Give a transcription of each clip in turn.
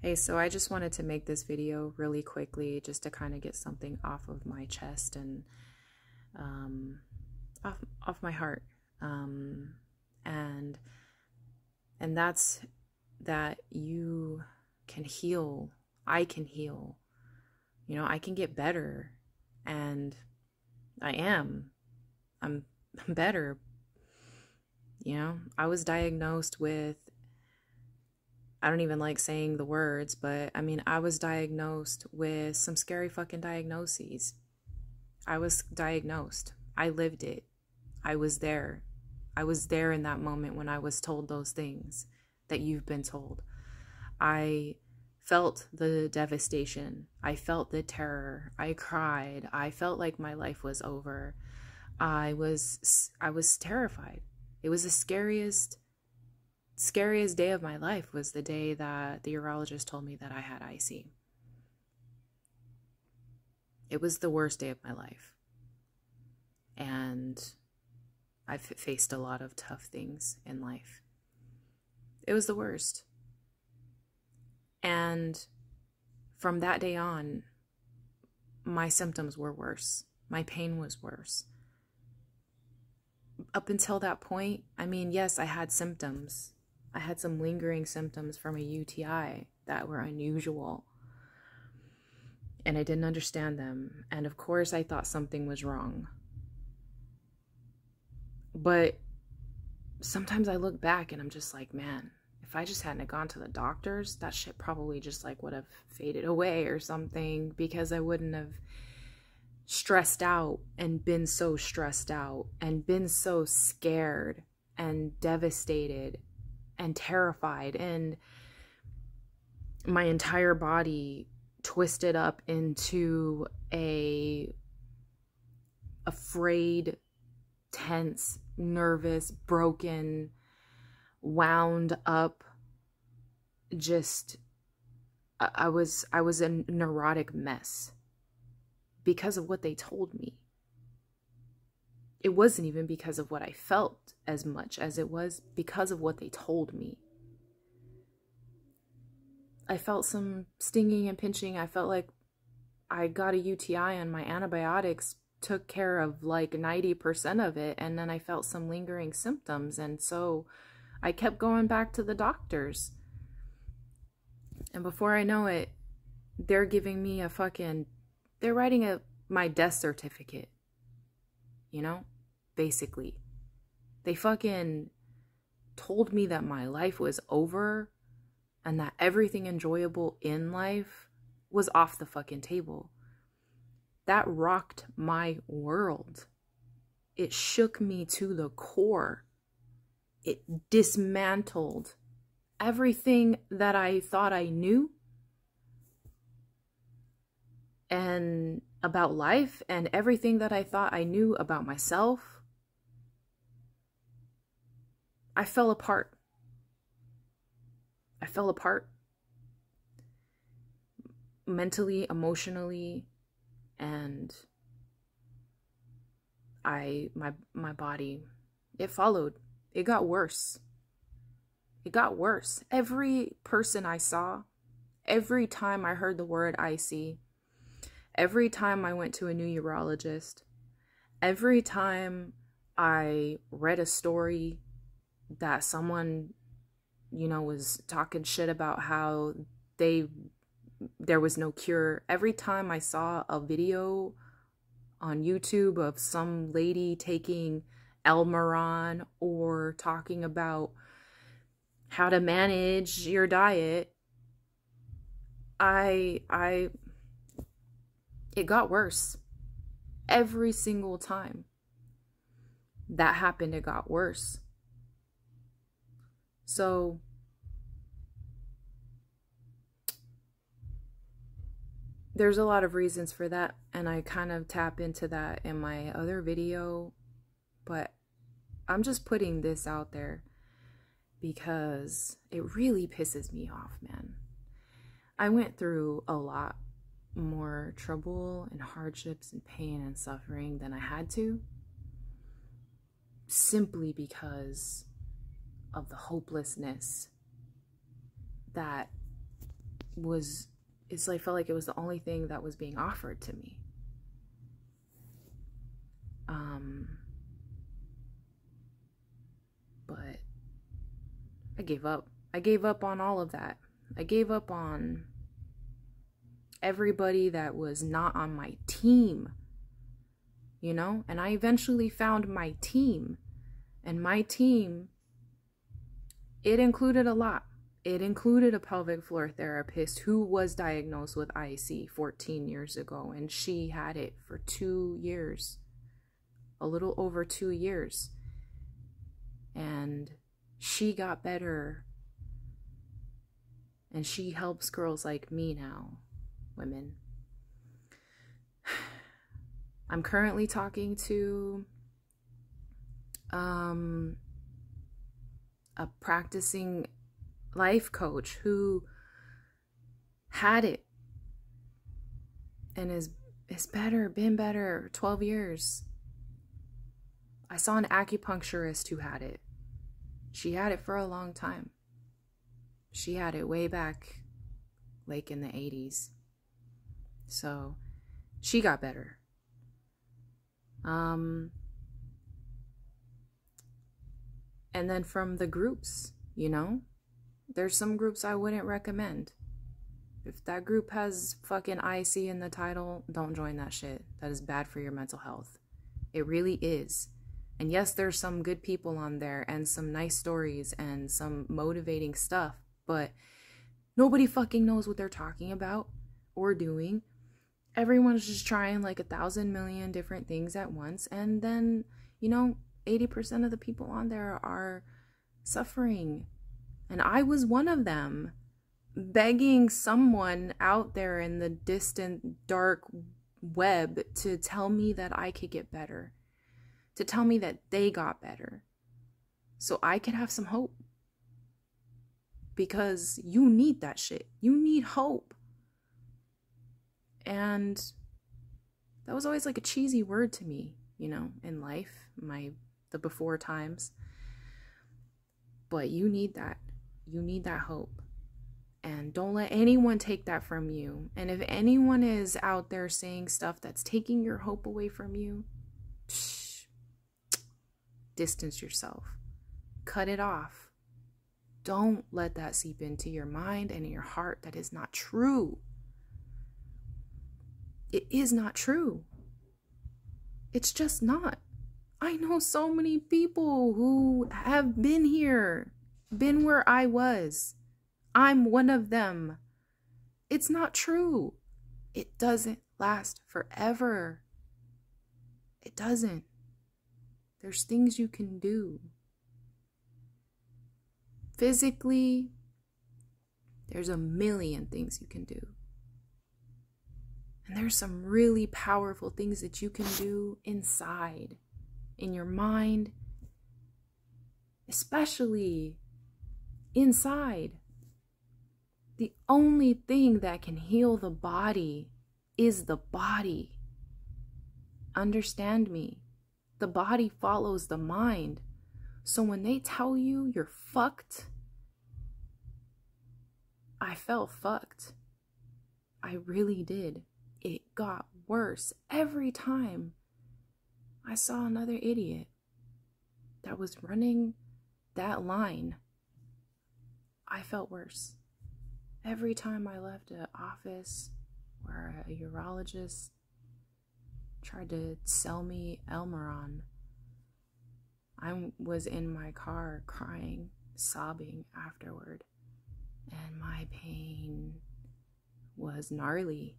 Hey, so I just wanted to make this video really quickly just to kind of get something off of my chest and um, off my heart. Um, and that's that you can heal. I can heal. You know, I can get better, and I am. I'm better. You know, I was diagnosed with, I don't even like saying the words, but I mean, I was diagnosed with some scary fucking diagnoses. I was diagnosed. I lived it. I was there. I was there in that moment when I was told those things that you've been told. I felt the devastation. I felt the terror. I cried. I felt like my life was over. I was terrified. It was the scariest day of my life was the day that the urologist told me that I had IC. It was the worst day of my life. And I've faced a lot of tough things in life. It was the worst. And from that day on, my symptoms were worse. My pain was worse. Up until that point, I mean, yes, I had symptoms. I had some lingering symptoms from a UTI that were unusual. And I didn't understand them. And of course, I thought something was wrong. But sometimes I look back and I'm just like, man, if I just hadn't gone to the doctors, that shit probably just like would have faded away or something, because I wouldn't have stressed out and been so stressed out and been so scared and devastated and terrified, and my entire body twisted up into a afraid, tense, nervous, broken, wound up, just I was a neurotic mess because of what they told me. It wasn't even because of what I felt as much as it was because of what they told me. I felt some stinging and pinching. I felt like I got a UTI and my antibiotics took care of like 90% of it, and then I felt some lingering symptoms, and so I kept going back to the doctors. And before I know it, they're giving me they're writing my death certificate. You know? Basically. They fucking told me that my life was over and that everything enjoyable in life was off the fucking table. That rocked my world. It shook me to the core. It dismantled everything that I thought I knew and about life, and everything that I thought I knew about myself. I fell apart. I fell apart mentally, emotionally, and my body, it followed. It got worse. It got worse. Every person I saw, every time I heard the word IC, every time I went to a new urologist, every time I read a story that someone, you know, was talking shit about how there was no cure, every time I saw a video on YouTube of some lady taking Elmaron or talking about how to manage your diet, it got worse. Every single time that happened, it got worse. So there's a lot of reasons for that, and I kind of tap into that in my other video, but I'm just putting this out there because it really pisses me off, man. I went through a lot more trouble and hardships and pain and suffering than I had to, simply because of the hopelessness that it's like, felt like it was the only thing that was being offered to me. But I gave up. I gave up on all of that. I gave up on everybody that was not on my team, you know? And I eventually found my team. And my team, it included a lot. It included a pelvic floor therapist who was diagnosed with IC 14 years ago. And she had it for 2 years. A little over 2 years. And she got better. And she helps girls like me now, women. I'm currently talking to a practicing life coach who had it and is been better 12 years. I saw an acupuncturist who had it. She had it for a long time. She had it way back, like in the 80s. So she got better. And then from the groups, you know, there's some groups I wouldn't recommend. If that group has fucking IC in the title, don't join that shit. That is bad for your mental health. It really is. And yes, there's some good people on there and some nice stories and some motivating stuff, but nobody fucking knows what they're talking about or doing. Everyone's just trying like 1,000 million different things at once. And then, you know, 80% of the people on there are suffering. And I was one of them, begging someone out there in the distant, dark web to tell me that I could get better. To tell me that they got better. So I could have some hope. Because you need that shit. You need hope. And that was always like a cheesy word to me, you know, in life, the before times. But you need that. You need that hope. And don't let anyone take that from you. And if anyone is out there saying stuff that's taking your hope away from you, distance yourself. Cut it off. Don't let that seep into your mind and in your heart. That is not true. It is not true. It's just not. I know so many people who have been here, been where I was. I'm one of them. It's not true. It doesn't last forever. It doesn't. There's things you can do. Physically, there's a million things you can do. And there's some really powerful things that you can do inside, in your mind, especially inside. The only thing that can heal the body is the body. Understand me. The body follows the mind. So when they tell you you're fucked, I felt fucked. I really did. It got worse every time I saw another idiot that was running that line. I felt worse. Every time I left an office where a urologist tried to sell me Elmeron, I was in my car crying, sobbing afterward, and my pain was gnarly.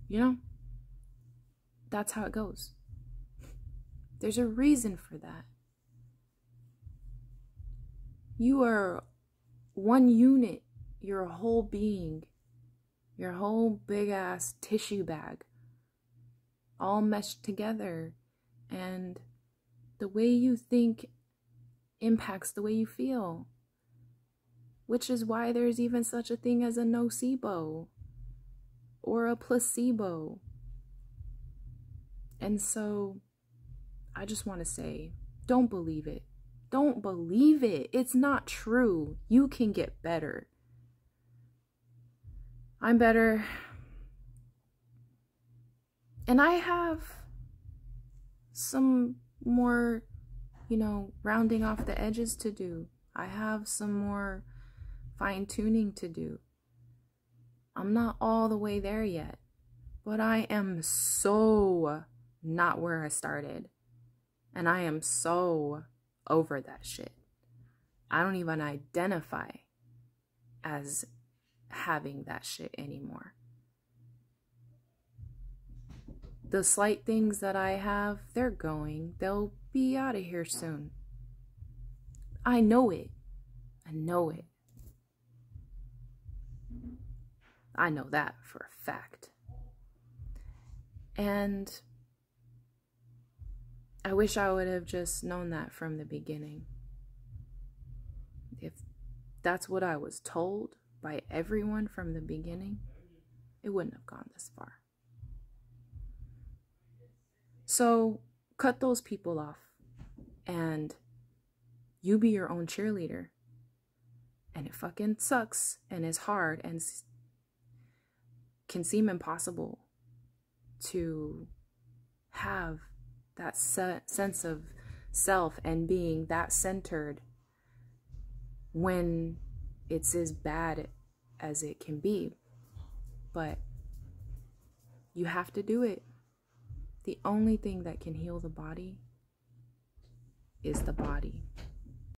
You know, that's how it goes. There's a reason for that. You are one unit, you're a whole being, your whole big ass tissue bag, all meshed together, and the way you think impacts the way you feel, which is why there's even such a thing as a nocebo or a placebo. And so I just want to say, don't believe it. Don't believe it. It's not true. You can get better. I'm better. And I have some more, you know, rounding off the edges to do. I have some more fine-tuning to do. I'm not all the way there yet, but I am so not where I started. And I am so over that shit. I don't even identify as having that shit anymore. The slight things that I have, they're going. They'll be out of here soon. I know it. I know it. I know that for a fact. And I wish I would have just known that from the beginning. If that's what I was told by everyone from the beginning, it wouldn't have gone this far. So cut those people off and you be your own cheerleader. And it fucking sucks and is hard and can seem impossible to have that sense of self and being that centered when it's as bad as it can be. But you have to do it. The only thing that can heal the body is the body.